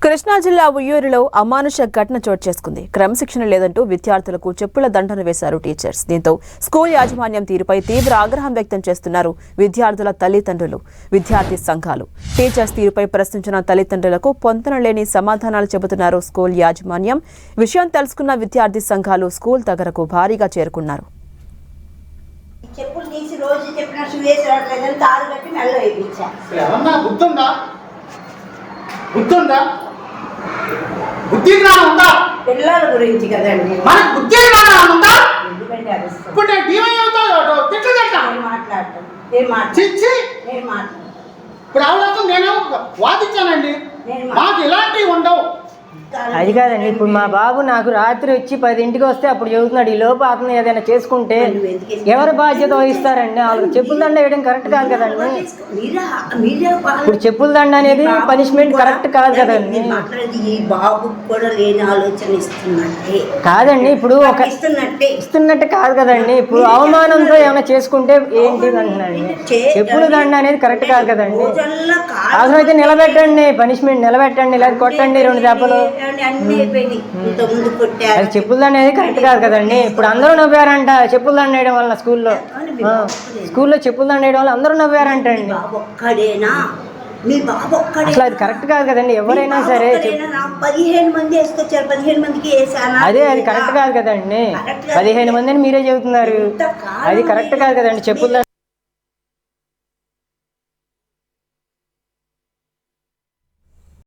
కృష్ణా జిల్లా ఉయ్యూరులో అమానుష ఘటన చోటు చేసుకుంది. క్రమశిక్షణ లేదంటూ విద్యార్థులకు చెప్పుల దండన వేశారు టీచర్స్. దీంతో స్కూల్ యాజమాన్యం తీరుపై తీవ్ర ఆగ్రహం వ్యక్తం చేస్తున్నారు విద్యార్థుల తల్లిదండ్రులు, విద్యార్థి సంఘాలు. టీచర్స్ తీరుపై ప్రశ్నించిన తల్లిదండ్రులకు పొంతనలేని సమాధానాలు చెబుతున్నారు స్కూల్ యాజమాన్యం. విషయం తెలుసుకున్న విద్యార్థి సంఘాలు స్కూల్ దగ్గరకు భారీగా చేరుకున్నారు. చెప్పులు తీసి రోజు చెప్పినట్టు వేసేవాళ్ళని తాడు కట్టి మెల్ల వేయించా. గుర్తుందా? బుద్ధి జ్ఞానం ఉందా? పిల్లల గురించి కదండి. మనకు బుద్ధి జ్ఞానం ఉందా? ఎందుకంటే ఇప్పుడు నేను టీవీ ఇప్పుడు అవలకు నేను వాదించానండి. మాకు ఇలాంటివి ఉండవు. అది కాదండి, ఇప్పుడు మా బాబు నాకు రాత్రి వచ్చి 10ంటికి వస్తే అప్పుడు చెబుతున్నాడు, ఈ లోపు అతను ఏదైనా చేసుకుంటే ఎవరు బాధ్యత వహిస్తారండి? వాళ్ళకి చెప్పుల దండ వేయడం కరెక్ట్ కాదు కదండి. ఇప్పుడు చెప్పుల దండ అనేది పనిష్మెంట్ కరెక్ట్ కాదు కదండి. బాబు కూడా లేని ఆలోచన ఇస్తున్నట్టే కాదండి, ఇప్పుడు ఒక ఇస్తున్నట్టు కాదు కదండి. ఇప్పుడు అవమానంతో ఏమైనా చేసుకుంటే ఏంటి అంటున్నాడు. చెప్పుల దండ అనేది కరెక్ట్ కాదు కదండి. అవసరమైతే నిలబెట్టండి, పనిష్మెంట్ నిలబెట్టండి, లేదా కొట్టండి 2 దెబ్బలు. అది చెప్పుల దండ అనేది కరెక్ట్ కాదు కదండి. ఇప్పుడు అందరూ నవ్వారంట చెప్పుల దండ వేయడం వల్ల. స్కూల్లో చెప్పుల దండ వేయడం వల్ల అందరూ నవ్వారంట అండి. అసలు అది కరెక్ట్ కాదు కదండి. ఎవరైనా సరే 15 మంది వేసుకొచ్చారు, 15 మందికి అదే అది కరెక్ట్ కాదు కదండి. 15 మంది అని మీరే చెబుతున్నారు, అది కరెక్ట్ కాదు కదండి. చెప్పుల